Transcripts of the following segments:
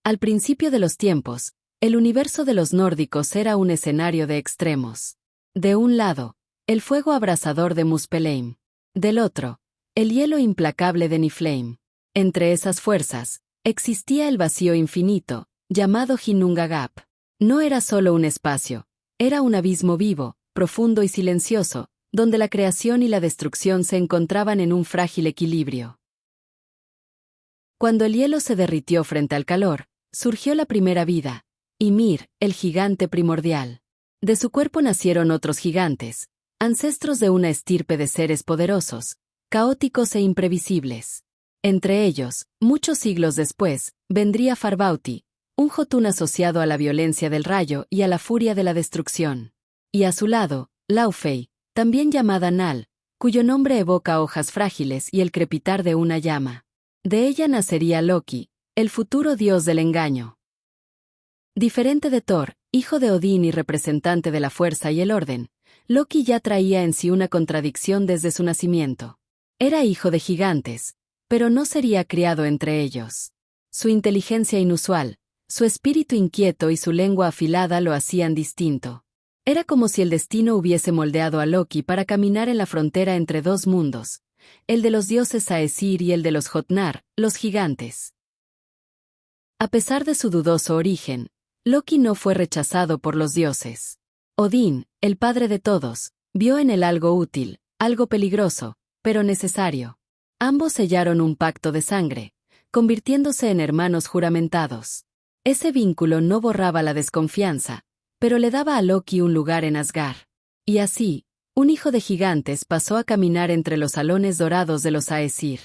Al principio de los tiempos, el universo de los nórdicos era un escenario de extremos. De un lado, el fuego abrasador de Muspelheim. Del otro, el hielo implacable de Niflheim. Entre esas fuerzas, existía el vacío infinito, llamado Ginnungagap. No era solo un espacio, era un abismo vivo, profundo y silencioso, donde la creación y la destrucción se encontraban en un frágil equilibrio. Cuando el hielo se derritió frente al calor, surgió la primera vida, Ymir, el gigante primordial. De su cuerpo nacieron otros gigantes, ancestros de una estirpe de seres poderosos, caóticos e imprevisibles. Entre ellos, muchos siglos después, vendría Farbauti, un Jotun asociado a la violencia del rayo y a la furia de la destrucción. Y a su lado, Laufey, también llamada Nal, cuyo nombre evoca hojas frágiles y el crepitar de una llama. De ella nacería Loki, el futuro dios del engaño. Diferente de Thor, hijo de Odín y representante de la fuerza y el orden, Loki ya traía en sí una contradicción desde su nacimiento. Era hijo de gigantes, pero no sería criado entre ellos. Su inteligencia inusual, su espíritu inquieto y su lengua afilada lo hacían distinto. Era como si el destino hubiese moldeado a Loki para caminar en la frontera entre dos mundos, el de los dioses Aesir y el de los Jotnar, los gigantes. A pesar de su dudoso origen, Loki no fue rechazado por los dioses. Odín, el padre de todos, vio en él algo útil, algo peligroso, pero necesario. Ambos sellaron un pacto de sangre, convirtiéndose en hermanos juramentados. Ese vínculo no borraba la desconfianza, pero le daba a Loki un lugar en Asgard. Y así, un hijo de gigantes pasó a caminar entre los salones dorados de los Aesir.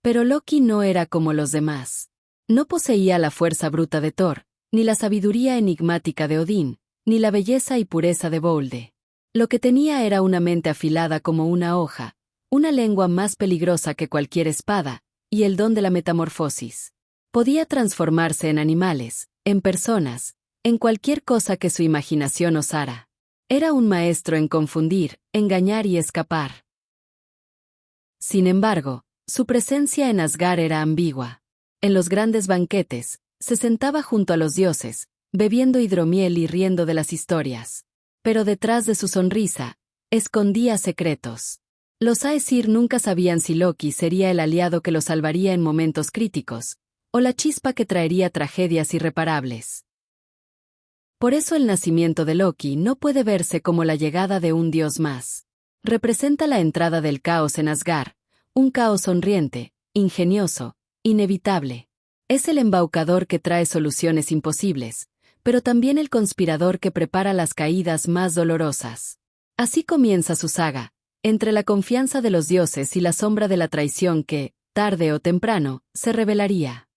Pero Loki no era como los demás. No poseía la fuerza bruta de Thor, ni la sabiduría enigmática de Odín, ni la belleza y pureza de Bolde. Lo que tenía era una mente afilada como una hoja, una lengua más peligrosa que cualquier espada, y el don de la metamorfosis. Podía transformarse en animales, en personas, en cualquier cosa que su imaginación osara. Era un maestro en confundir, engañar y escapar. Sin embargo, su presencia en Asgard era ambigua. En los grandes banquetes, se sentaba junto a los dioses, bebiendo hidromiel y riendo de las historias. Pero detrás de su sonrisa, escondía secretos. Los Aesir nunca sabían si Loki sería el aliado que los salvaría en momentos críticos, o la chispa que traería tragedias irreparables. Por eso el nacimiento de Loki no puede verse como la llegada de un dios más. Representa la entrada del caos en Asgard, un caos sonriente, ingenioso, inevitable. Es el embaucador que trae soluciones imposibles, pero también el conspirador que prepara las caídas más dolorosas. Así comienza su saga, entre la confianza de los dioses y la sombra de la traición que, tarde o temprano, se revelaría.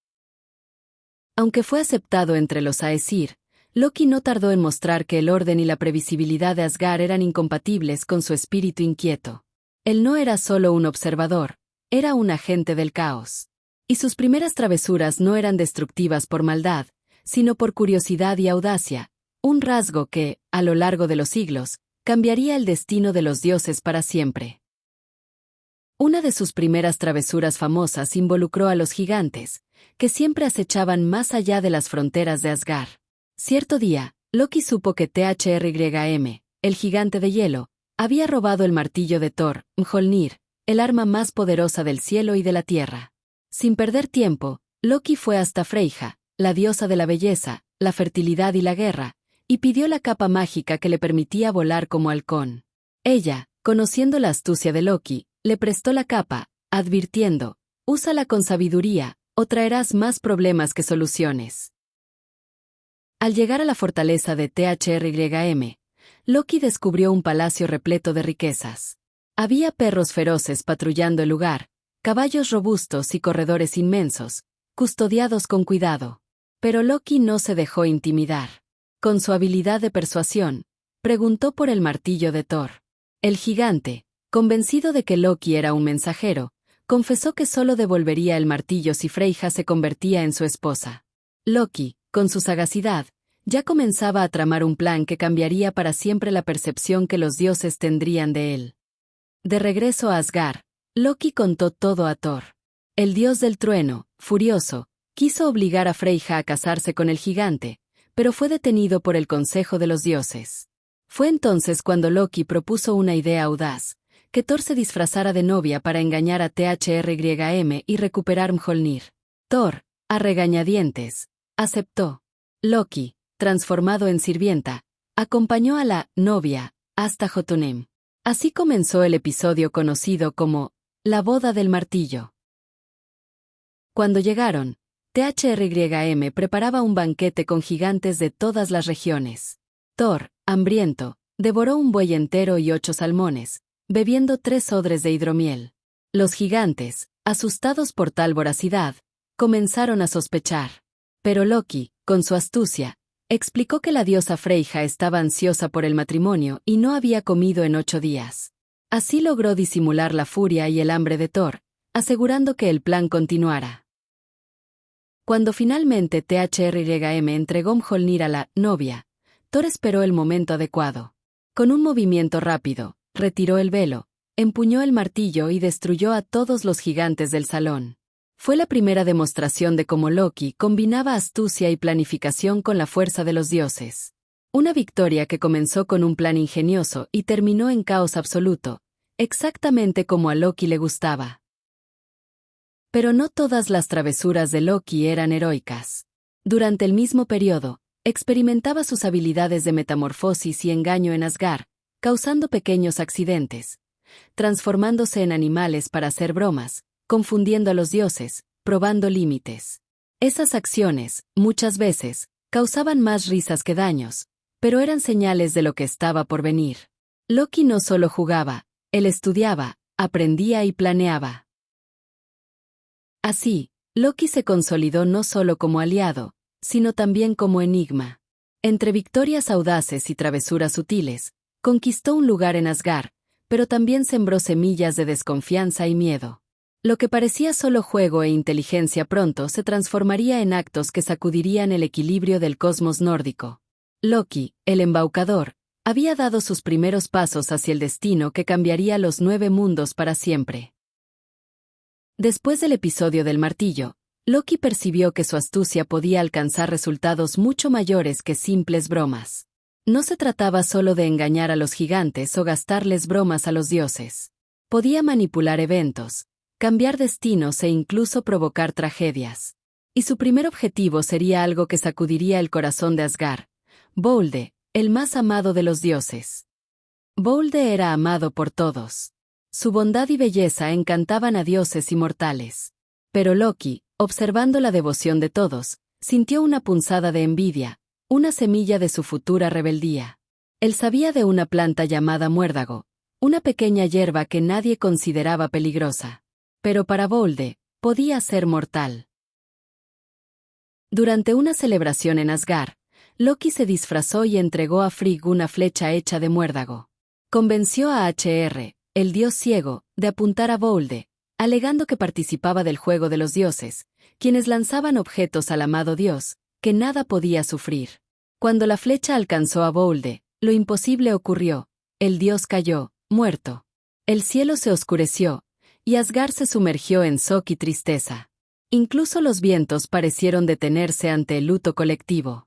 Aunque fue aceptado entre los Aesir, Loki no tardó en mostrar que el orden y la previsibilidad de Asgard eran incompatibles con su espíritu inquieto. Él no era solo un observador, era un agente del caos. Y sus primeras travesuras no eran destructivas por maldad, sino por curiosidad y audacia, un rasgo que, a lo largo de los siglos, cambiaría el destino de los dioses para siempre. Una de sus primeras travesuras famosas involucró a los gigantes, que siempre acechaban más allá de las fronteras de Asgard. Cierto día, Loki supo que Thrym, el gigante de hielo, había robado el martillo de Thor, Mjolnir, el arma más poderosa del cielo y de la tierra. Sin perder tiempo, Loki fue hasta Freyja, la diosa de la belleza, la fertilidad y la guerra, y pidió la capa mágica que le permitía volar como halcón. Ella, conociendo la astucia de Loki, le prestó la capa, advirtiendo, úsala con sabiduría, o traerás más problemas que soluciones. Al llegar a la fortaleza de Thrym, Loki descubrió un palacio repleto de riquezas. Había perros feroces patrullando el lugar, caballos robustos y corredores inmensos, custodiados con cuidado. Pero Loki no se dejó intimidar. Con su habilidad de persuasión, preguntó por el martillo de Thor. El gigante, convencido de que Loki era un mensajero, confesó que solo devolvería el martillo si Freyja se convertía en su esposa. Loki, con su sagacidad, ya comenzaba a tramar un plan que cambiaría para siempre la percepción que los dioses tendrían de él. De regreso a Asgard, Loki contó todo a Thor. El dios del trueno, furioso, Quiso obligar a Freyja a casarse con el gigante, pero fue detenido por el Consejo de los Dioses. Fue entonces cuando Loki propuso una idea audaz, que Thor se disfrazara de novia para engañar a Thrym y recuperar Mjolnir. Thor, a regañadientes, aceptó. Loki, transformado en sirvienta, acompañó a la novia hasta Jotunheim. Así comenzó el episodio conocido como la boda del martillo. Cuando llegaron, Thrym preparaba un banquete con gigantes de todas las regiones. Thor, hambriento, devoró un buey entero y 8 salmones, bebiendo 3 odres de hidromiel. Los gigantes, asustados por tal voracidad, comenzaron a sospechar. Pero Loki, con su astucia, explicó que la diosa Freyja estaba ansiosa por el matrimonio y no había comido en 8 días. Así logró disimular la furia y el hambre de Thor, asegurando que el plan continuara. Cuando finalmente Thrym entregó Mjolnir a la novia, Thor esperó el momento adecuado. Con un movimiento rápido, retiró el velo, empuñó el martillo y destruyó a todos los gigantes del salón. Fue la primera demostración de cómo Loki combinaba astucia y planificación con la fuerza de los dioses. Una victoria que comenzó con un plan ingenioso y terminó en caos absoluto, exactamente como a Loki le gustaba. Pero no todas las travesuras de Loki eran heroicas. Durante el mismo periodo, experimentaba sus habilidades de metamorfosis y engaño en Asgard, causando pequeños accidentes, transformándose en animales para hacer bromas, confundiendo a los dioses, probando límites. Esas acciones, muchas veces, causaban más risas que daños, pero eran señales de lo que estaba por venir. Loki no solo jugaba, él estudiaba, aprendía y planeaba. Así, Loki se consolidó no solo como aliado, sino también como enigma. Entre victorias audaces y travesuras sutiles, conquistó un lugar en Asgard, pero también sembró semillas de desconfianza y miedo. Lo que parecía solo juego e inteligencia pronto se transformaría en actos que sacudirían el equilibrio del cosmos nórdico. Loki, el embaucador, había dado sus primeros pasos hacia el destino que cambiaría los 9 mundos para siempre. Después del episodio del martillo, Loki percibió que su astucia podía alcanzar resultados mucho mayores que simples bromas. No se trataba solo de engañar a los gigantes o gastarles bromas a los dioses. Podía manipular eventos, cambiar destinos e incluso provocar tragedias. Y su primer objetivo sería algo que sacudiría el corazón de Asgard: Bolde, el más amado de los dioses. Bolde era amado por todos. Su bondad y belleza encantaban a dioses y mortales. Pero Loki, observando la devoción de todos, sintió una punzada de envidia, una semilla de su futura rebeldía. Él sabía de una planta llamada muérdago, una pequeña hierba que nadie consideraba peligrosa. Pero para Bolde, podía ser mortal. Durante una celebración en Asgard, Loki se disfrazó y entregó a Frigg una flecha hecha de muérdago. Convenció a el dios ciego, de apuntar a Bolde, alegando que participaba del juego de los dioses, quienes lanzaban objetos al amado dios, que nada podía sufrir. Cuando la flecha alcanzó a Bolde, lo imposible ocurrió: el dios cayó, muerto. El cielo se oscureció, y Asgard se sumergió en shock y tristeza. Incluso los vientos parecieron detenerse ante el luto colectivo.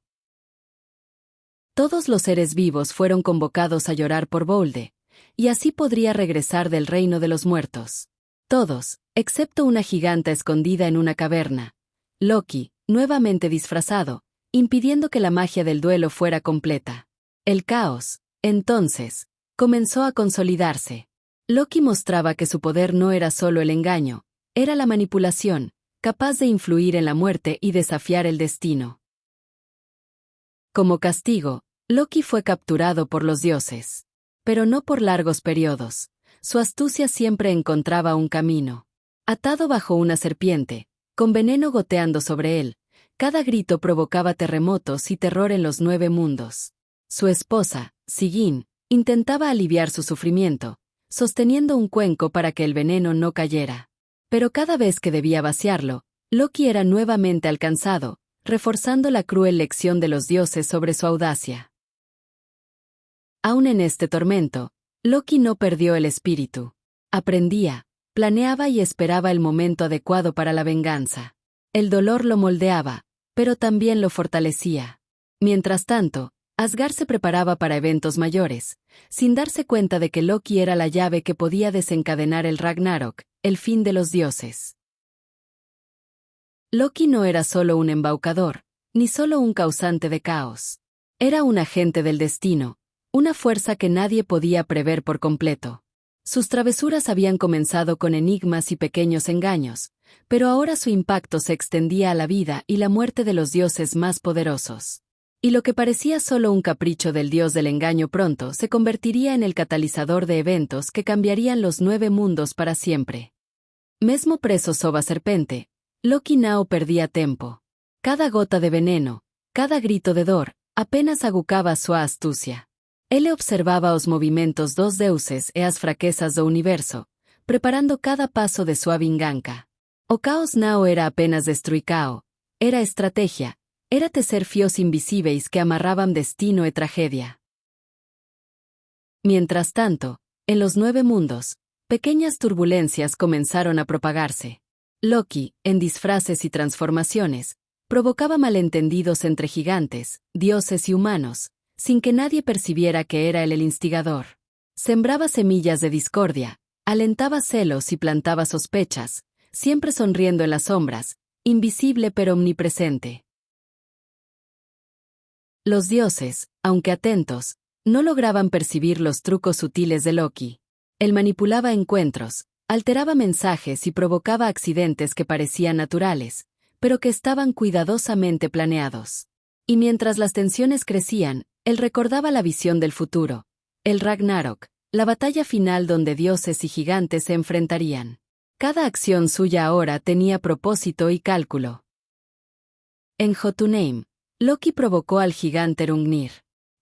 Todos los seres vivos fueron convocados a llorar por Bolde, y así podría regresar del reino de los muertos. Todos, excepto una giganta escondida en una caverna. Loki, nuevamente disfrazado, impidiendo que la magia del duelo fuera completa. El caos, entonces, comenzó a consolidarse. Loki mostraba que su poder no era solo el engaño, era la manipulación, capaz de influir en la muerte y desafiar el destino. Como castigo, Loki fue capturado por los dioses. Pero no por largos periodos. Su astucia siempre encontraba un camino. Atado bajo una serpiente, con veneno goteando sobre él, cada grito provocaba terremotos y terror en los 9 mundos. Su esposa, Sigyn, intentaba aliviar su sufrimiento, sosteniendo un cuenco para que el veneno no cayera. Pero cada vez que debía vaciarlo, Loki era nuevamente alcanzado, reforzando la cruel lección de los dioses sobre su audacia. Aún en este tormento, Loki no perdió el espíritu. Aprendía, planeaba y esperaba el momento adecuado para la venganza. El dolor lo moldeaba, pero también lo fortalecía. Mientras tanto, Asgard se preparaba para eventos mayores, sin darse cuenta de que Loki era la llave que podía desencadenar el Ragnarok, el fin de los dioses. Loki no era solo un embaucador, ni solo un causante de caos. Era un agente del destino, una fuerza que nadie podía prever por completo. Sus travesuras habían comenzado con enigmas y pequeños engaños, pero ahora su impacto se extendía a la vida y la muerte de los dioses más poderosos. Y lo que parecía solo un capricho del dios del engaño pronto se convertiría en el catalizador de eventos que cambiarían los 9 mundos para siempre. Mesmo preso sob a serpente, Loki no perdía tempo. Cada gota de veneno, cada grito de dor, apenas aguçava sua astúcia. Ele observaba os movimentos dos deuses e as fraquezas do universo, preparando cada paso de sua vingança. O caos não era apenas destruicao, era estrategia, era tecer fios invisíveis que amarraban destino e tragedia. Mientras tanto, en los 9 mundos, pequeñas turbulencias comenzaron a propagarse. Loki, en disfraces y transformaciones, provocaba malentendidos entre gigantes, dioses y humanos, sin que nadie percibiera que era él el instigador. Sembraba semillas de discordia, alentaba celos y plantaba sospechas, siempre sonriendo en las sombras, invisible pero omnipresente. Los dioses, aunque atentos, no lograban percibir los trucos sutiles de Loki. Él manipulaba encuentros, alteraba mensajes y provocaba accidentes que parecían naturales, pero que estaban cuidadosamente planeados. Y mientras las tensiones crecían, él recordaba la visión del futuro, el Ragnarok, la batalla final donde dioses y gigantes se enfrentarían. Cada acción suya ahora tenía propósito y cálculo. En Jotunheim, Loki provocó al gigante Hrungnir.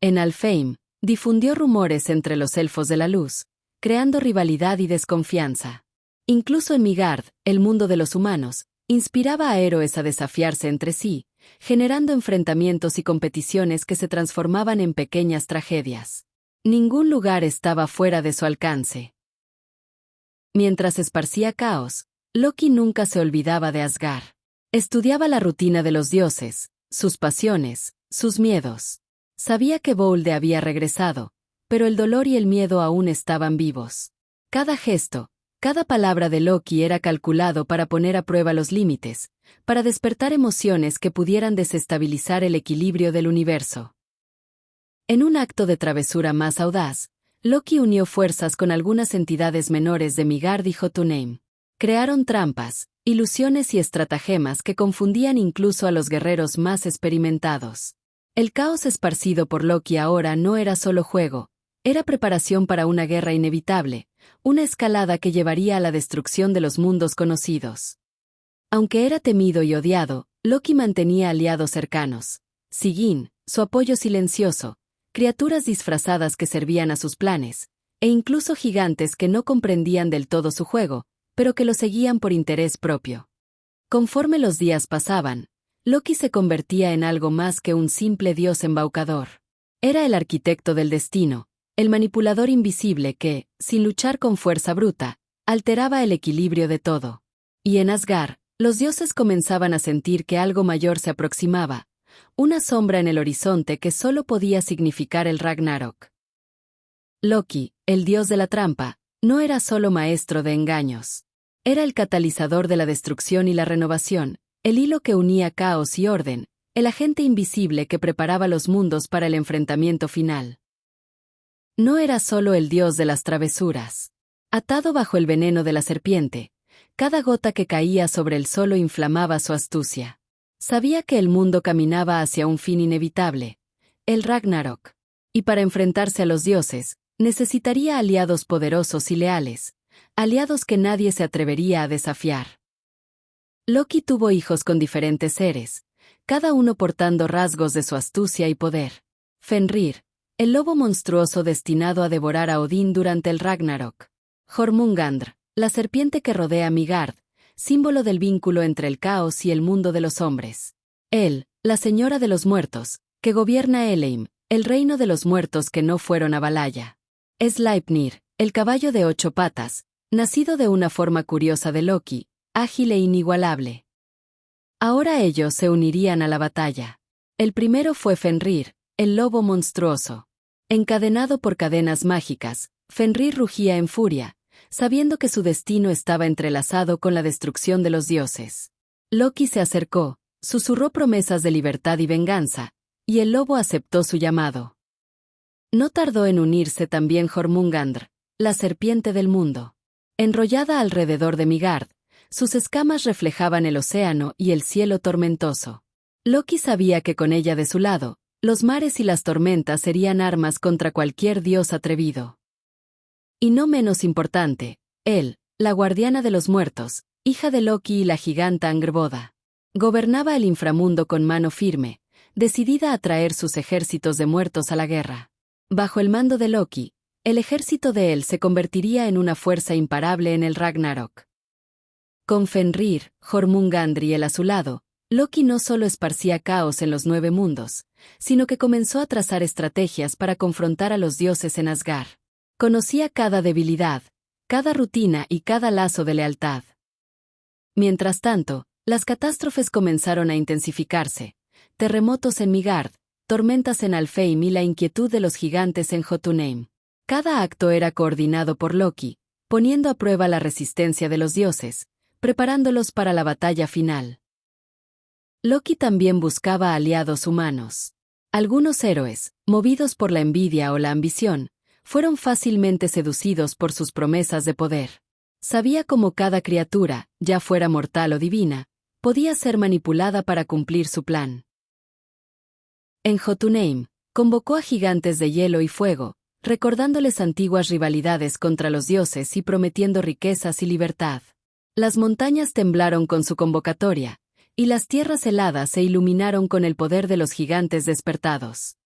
En Alfheim, difundió rumores entre los elfos de la luz, creando rivalidad y desconfianza. Incluso en Midgard, el mundo de los humanos, inspiraba a héroes a desafiarse entre sí, generando enfrentamientos y competiciones que se transformaban en pequeñas tragedias. Ningún lugar estaba fuera de su alcance. Mientras esparcía caos, Loki nunca se olvidaba de Asgard. Estudiaba la rutina de los dioses, sus pasiones, sus miedos. Sabía que Bolde había regresado, pero el dolor y el miedo aún estaban vivos. Cada gesto, cada palabra de Loki era calculado para poner a prueba los límites, para despertar emociones que pudieran desestabilizar el equilibrio del universo. En un acto de travesura más audaz, Loki unió fuerzas con algunas entidades menores de Midgard y Jotunheim. Crearon trampas, ilusiones y estratagemas que confundían incluso a los guerreros más experimentados. El caos esparcido por Loki ahora no era solo juego, era preparación para una guerra inevitable, una escalada que llevaría a la destrucción de los mundos conocidos. Aunque era temido y odiado, Loki mantenía aliados cercanos. Sigyn, su apoyo silencioso, criaturas disfrazadas que servían a sus planes, e incluso gigantes que no comprendían del todo su juego, pero que lo seguían por interés propio. Conforme los días pasaban, Loki se convertía en algo más que un simple dios embaucador. Era el arquitecto del destino, el manipulador invisible que, sin luchar con fuerza bruta, alteraba el equilibrio de todo. Y en Asgard, los dioses comenzaban a sentir que algo mayor se aproximaba, una sombra en el horizonte que solo podía significar el Ragnarok. Loki, el dios de la trampa, no era solo maestro de engaños. Era el catalizador de la destrucción y la renovación, el hilo que unía caos y orden, el agente invisible que preparaba los mundos para el enfrentamiento final. No era solo el dios de las travesuras. Atado bajo el veneno de la serpiente, cada gota que caía sobre él solo inflamaba su astucia. Sabía que el mundo caminaba hacia un fin inevitable, el Ragnarok. Y para enfrentarse a los dioses, necesitaría aliados poderosos y leales, aliados que nadie se atrevería a desafiar. Loki tuvo hijos con diferentes seres, cada uno portando rasgos de su astucia y poder. Fenrir, el lobo monstruoso destinado a devorar a Odín durante el Ragnarok. Jormungandr, la serpiente que rodea a Midgard, símbolo del vínculo entre el caos y el mundo de los hombres. El, la señora de los muertos, que gobierna Eleim, el reino de los muertos que no fueron a Valhalla. Sleipnir, el caballo de 8 patas, nacido de una forma curiosa de Loki, ágil e inigualable. Ahora ellos se unirían a la batalla. El primero fue Fenrir, el lobo monstruoso. Encadenado por cadenas mágicas, Fenrir rugía en furia, sabiendo que su destino estaba entrelazado con la destrucción de los dioses. Loki se acercó, susurró promesas de libertad y venganza, y el lobo aceptó su llamado. No tardó en unirse también Jormungandr, la serpiente del mundo. Enrollada alrededor de Midgard, sus escamas reflejaban el océano y el cielo tormentoso. Loki sabía que con ella de su lado, los mares y las tormentas serían armas contra cualquier dios atrevido. Y no menos importante, él, la guardiana de los muertos, hija de Loki y la giganta Angrboda. Gobernaba el inframundo con mano firme, decidida a traer sus ejércitos de muertos a la guerra. Bajo el mando de Loki, el ejército de él se convertiría en una fuerza imparable en el Ragnarok. Con Fenrir, Jormungandr y él a su lado, Loki no solo esparcía caos en los 9 mundos, sino que comenzó a trazar estrategias para confrontar a los dioses en Asgard. Conocía cada debilidad, cada rutina y cada lazo de lealtad. Mientras tanto, las catástrofes comenzaron a intensificarse: terremotos en Midgard, tormentas en Alfheim y la inquietud de los gigantes en Jotunheim. Cada acto era coordinado por Loki, poniendo a prueba la resistencia de los dioses, preparándolos para la batalla final. Loki también buscaba aliados humanos. Algunos héroes, movidos por la envidia o la ambición, fueron fácilmente seducidos por sus promesas de poder. Sabía cómo cada criatura, ya fuera mortal o divina, podía ser manipulada para cumplir su plan. En Jotunheim, convocó a gigantes de hielo y fuego, recordándoles antiguas rivalidades contra los dioses y prometiendo riquezas y libertad. Las montañas temblaron con su convocatoria, y las tierras heladas se iluminaron con el poder de los gigantes despertados.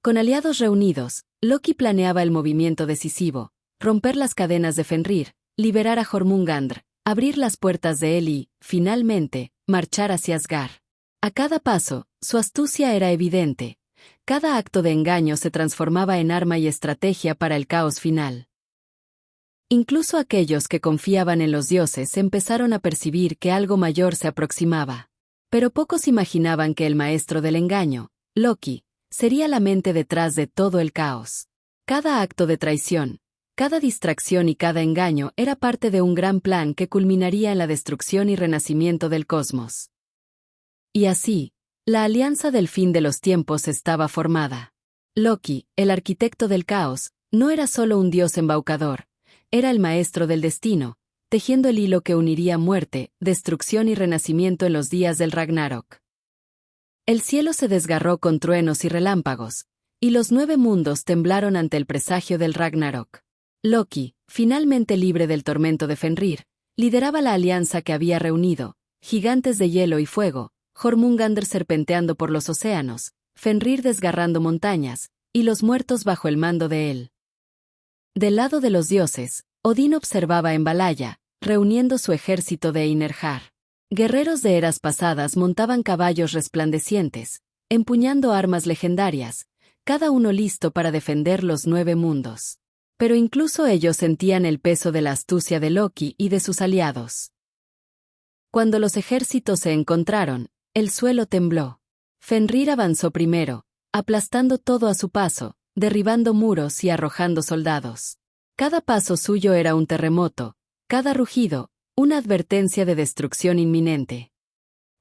Con aliados reunidos, Loki planeaba el movimiento decisivo: romper las cadenas de Fenrir, liberar a Jormungandr, abrir las puertas de él y, finalmente, marchar hacia Asgard. A cada paso, su astucia era evidente. Cada acto de engaño se transformaba en arma y estrategia para el caos final. Incluso aquellos que confiaban en los dioses empezaron a percibir que algo mayor se aproximaba. Pero pocos imaginaban que el maestro del engaño, Loki, sería la mente detrás de todo el caos. Cada acto de traición, cada distracción y cada engaño era parte de un gran plan que culminaría en la destrucción y renacimiento del cosmos. Y así, la alianza del fin de los tiempos estaba formada. Loki, el arquitecto del caos, no era solo un dios embaucador, era el maestro del destino, tejiendo el hilo que uniría muerte, destrucción y renacimiento en los días del Ragnarok. El cielo se desgarró con truenos y relámpagos, y los 9 mundos temblaron ante el presagio del Ragnarok. Loki, finalmente libre del tormento de Fenrir, lideraba la alianza que había reunido: gigantes de hielo y fuego, Jormungandr serpenteando por los océanos, Fenrir desgarrando montañas, y los muertos bajo el mando de él. Del lado de los dioses, Odín observaba en Valhalla, reuniendo su ejército de Einherjar. Guerreros de eras pasadas montaban caballos resplandecientes, empuñando armas legendarias, cada uno listo para defender los 9 mundos. Pero incluso ellos sentían el peso de la astucia de Loki y de sus aliados. Cuando los ejércitos se encontraron, el suelo tembló. Fenrir avanzó primero, aplastando todo a su paso, derribando muros y arrojando soldados. Cada paso suyo era un terremoto, cada rugido, una advertencia de destrucción inminente.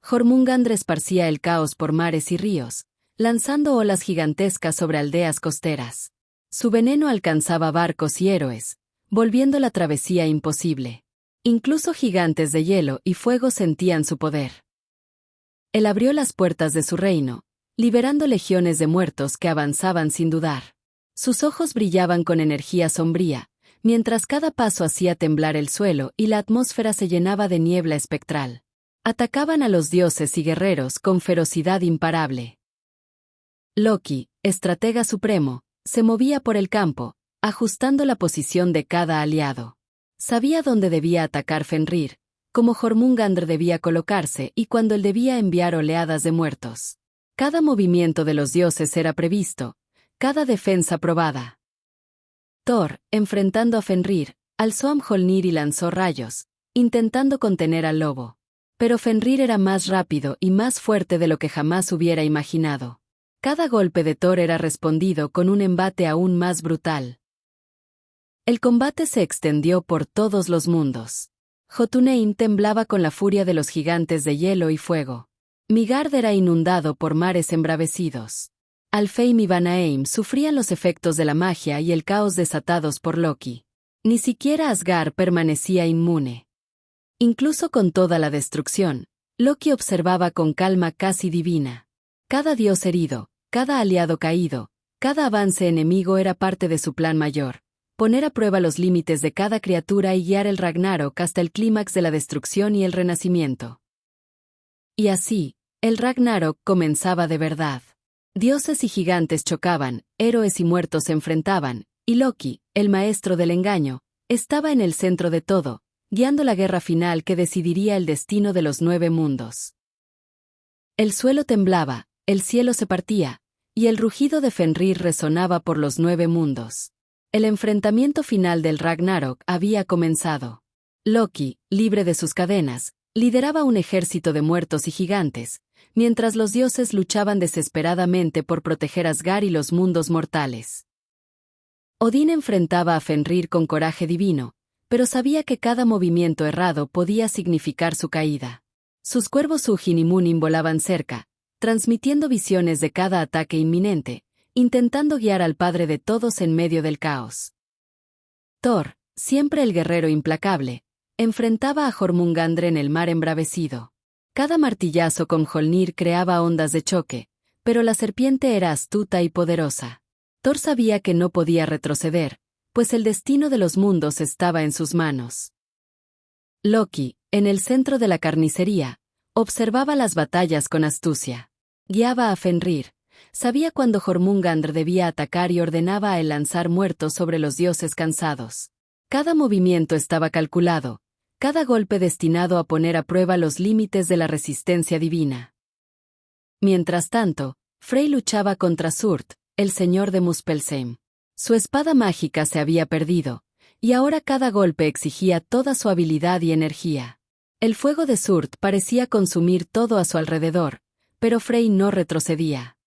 Jormungandr esparcía el caos por mares y ríos, lanzando olas gigantescas sobre aldeas costeras. Su veneno alcanzaba barcos y héroes, volviendo la travesía imposible. Incluso gigantes de hielo y fuego sentían su poder. Él abrió las puertas de su reino, liberando legiones de muertos que avanzaban sin dudar. Sus ojos brillaban con energía sombría, mientras cada paso hacía temblar el suelo y la atmósfera se llenaba de niebla espectral. Atacaban a los dioses y guerreros con ferocidad imparable. Loki, estratega supremo, se movía por el campo, ajustando la posición de cada aliado. Sabía dónde debía atacar Fenrir, cómo Jormungandr debía colocarse y cuándo él debía enviar oleadas de muertos. Cada movimiento de los dioses era previsto, cada defensa probada. Thor, enfrentando a Fenrir, alzó a Mjolnir y lanzó rayos, intentando contener al lobo. Pero Fenrir era más rápido y más fuerte de lo que jamás hubiera imaginado. Cada golpe de Thor era respondido con un embate aún más brutal. El combate se extendió por todos los mundos. Jotunheim temblaba con la furia de los gigantes de hielo y fuego. Midgard era inundado por mares embravecidos. Alfheim y Vanaheim sufrían los efectos de la magia y el caos desatados por Loki. Ni siquiera Asgard permanecía inmune. Incluso con toda la destrucción, Loki observaba con calma casi divina. Cada dios herido, cada aliado caído, cada avance enemigo era parte de su plan mayor: poner a prueba los límites de cada criatura y guiar el Ragnarok hasta el clímax de la destrucción y el renacimiento. Y así, el Ragnarok comenzaba de verdad. Dioses y gigantes chocaban, héroes y muertos se enfrentaban, y Loki, el maestro del engaño, estaba en el centro de todo, guiando la guerra final que decidiría el destino de los 9 mundos. El suelo temblaba, el cielo se partía, y el rugido de Fenrir resonaba por los 9 mundos. El enfrentamiento final del Ragnarok había comenzado. Loki, libre de sus cadenas, lideraba un ejército de muertos y gigantes, mientras los dioses luchaban desesperadamente por proteger Asgard y los mundos mortales. Odín enfrentaba a Fenrir con coraje divino, pero sabía que cada movimiento errado podía significar su caída. Sus cuervos Hugin y Munin volaban cerca, transmitiendo visiones de cada ataque inminente, intentando guiar al padre de todos en medio del caos. Thor, siempre el guerrero implacable, enfrentaba a Jormungandr en el mar embravecido. Cada martillazo con Mjolnir creaba ondas de choque, pero la serpiente era astuta y poderosa. Thor sabía que no podía retroceder, pues el destino de los mundos estaba en sus manos. Loki, en el centro de la carnicería, observaba las batallas con astucia. Guiaba a Fenrir, sabía cuándo Jormungandr debía atacar y ordenaba a él lanzar muertos sobre los dioses cansados. Cada movimiento estaba calculado, cada golpe destinado a poner a prueba los límites de la resistencia divina. Mientras tanto, Frey luchaba contra Surt, el señor de Muspelheim. Su espada mágica se había perdido, y ahora cada golpe exigía toda su habilidad y energía. El fuego de Surt parecía consumir todo a su alrededor, pero Frey no retrocedía.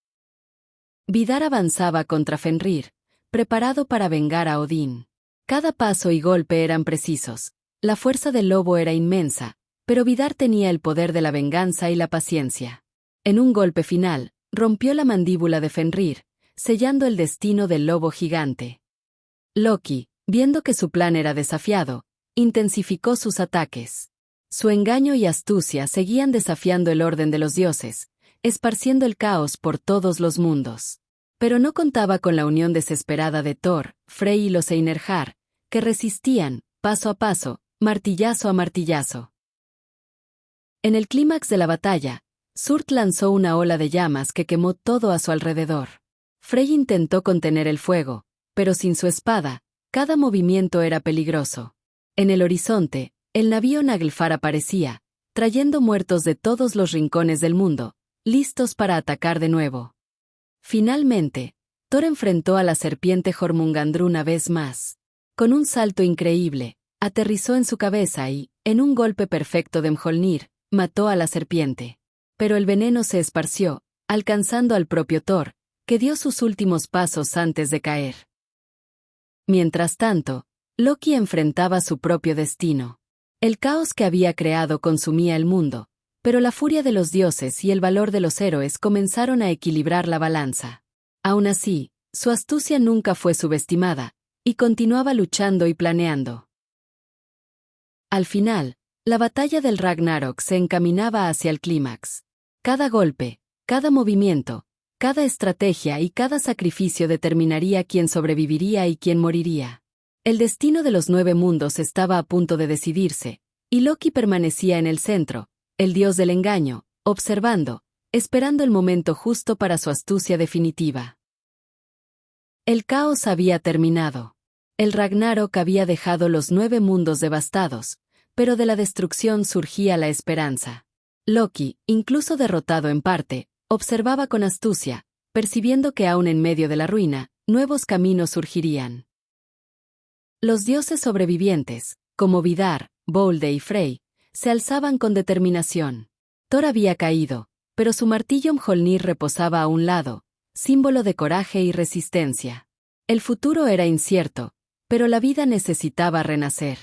Vidar avanzaba contra Fenrir, preparado para vengar a Odín. Cada paso y golpe eran precisos, la fuerza del lobo era inmensa, pero Vidar tenía el poder de la venganza y la paciencia. En un golpe final, rompió la mandíbula de Fenrir, sellando el destino del lobo gigante. Loki, viendo que su plan era desafiado, intensificó sus ataques. Su engaño y astucia seguían desafiando el orden de los dioses, esparciendo el caos por todos los mundos. Pero no contaba con la unión desesperada de Thor, Frey y los Einherjar, que resistían, paso a paso, martillazo a martillazo. En el clímax de la batalla, Surt lanzó una ola de llamas que quemó todo a su alrededor. Frey intentó contener el fuego, pero sin su espada, cada movimiento era peligroso. En el horizonte, el navío Naglfar aparecía, trayendo muertos de todos los rincones del mundo, listos para atacar de nuevo. Finalmente, Thor enfrentó a la serpiente Jormungandr una vez más. Con un salto increíble, aterrizó en su cabeza y, en un golpe perfecto de Mjolnir, mató a la serpiente. Pero el veneno se esparció, alcanzando al propio Thor, que dio sus últimos pasos antes de caer. Mientras tanto, Loki enfrentaba su propio destino. El caos que había creado consumía el mundo, pero la furia de los dioses y el valor de los héroes comenzaron a equilibrar la balanza. Aún así, su astucia nunca fue subestimada, y continuaba luchando y planeando. Al final, la batalla del Ragnarok se encaminaba hacia el clímax. Cada golpe, cada movimiento, cada estrategia y cada sacrificio determinaría quién sobreviviría y quién moriría. El destino de los 9 mundos estaba a punto de decidirse, y Loki permanecía en el centro, el dios del engaño, observando, esperando el momento justo para su astucia definitiva. El caos había terminado. El Ragnarok había dejado los 9 mundos devastados, pero de la destrucción surgía la esperanza. Loki, incluso derrotado en parte, observaba con astucia, percibiendo que aún en medio de la ruina, nuevos caminos surgirían. Los dioses sobrevivientes, como Vidar, Bolde y Frey, se alzaban con determinación. Thor había caído, pero su martillo Mjolnir reposaba a un lado, símbolo de coraje y resistencia. El futuro era incierto, pero la vida necesitaba renacer.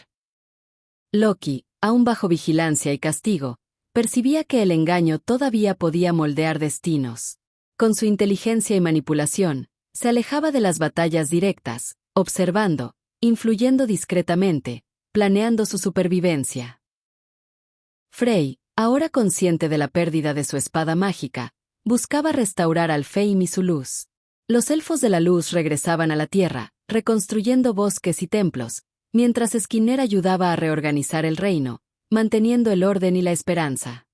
Loki, aún bajo vigilancia y castigo, percibía que el engaño todavía podía moldear destinos. Con su inteligencia y manipulación, se alejaba de las batallas directas, observando, influyendo discretamente, planeando su supervivencia. Frey, ahora consciente de la pérdida de su espada mágica, buscaba restaurar Alfheim y su luz. Los elfos de la luz regresaban a la tierra, reconstruyendo bosques y templos, mientras Skirnir ayudaba a reorganizar el reino, manteniendo el orden y la esperanza.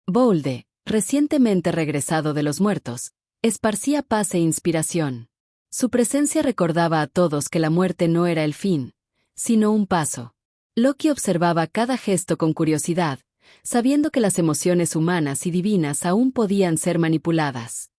Bolde, recientemente regresado de los muertos, esparcía paz e inspiración. Su presencia recordaba a todos que la muerte no era el fin, sino un paso. Loki observaba cada gesto con curiosidad, sabiendo que las emociones humanas y divinas aún podían ser manipuladas.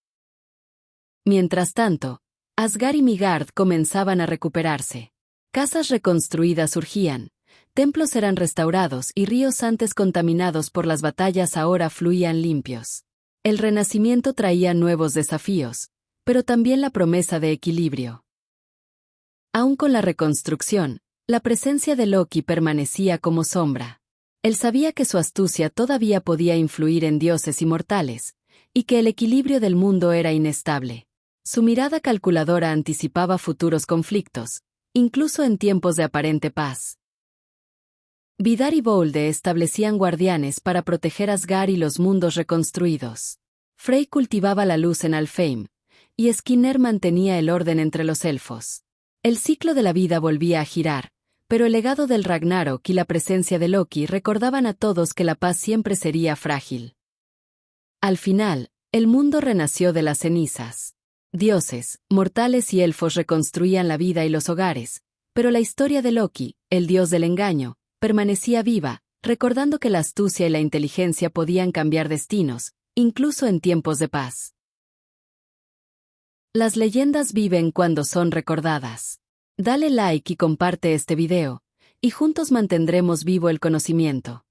Mientras tanto, Asgard y Midgard comenzaban a recuperarse. Casas reconstruidas surgían, templos eran restaurados y ríos antes contaminados por las batallas ahora fluían limpios. El renacimiento traía nuevos desafíos, pero también la promesa de equilibrio. Aún con la reconstrucción, la presencia de Loki permanecía como sombra. Él sabía que su astucia todavía podía influir en dioses y mortales, y que el equilibrio del mundo era inestable. Su mirada calculadora anticipaba futuros conflictos, incluso en tiempos de aparente paz. Vidar y Bolde establecían guardianes para proteger Asgard y los mundos reconstruidos. Frey cultivaba la luz en Alfheim, y Skirnir mantenía el orden entre los elfos. El ciclo de la vida volvía a girar, pero el legado del Ragnarok y la presencia de Loki recordaban a todos que la paz siempre sería frágil. Al final, el mundo renació de las cenizas. Dioses, mortales y elfos reconstruían la vida y los hogares, pero la historia de Loki, el dios del engaño, permanecía viva, recordando que la astucia y la inteligencia podían cambiar destinos, incluso en tiempos de paz. Las leyendas viven cuando son recordadas. Dale like y comparte este video, y juntos mantendremos vivo el conocimiento.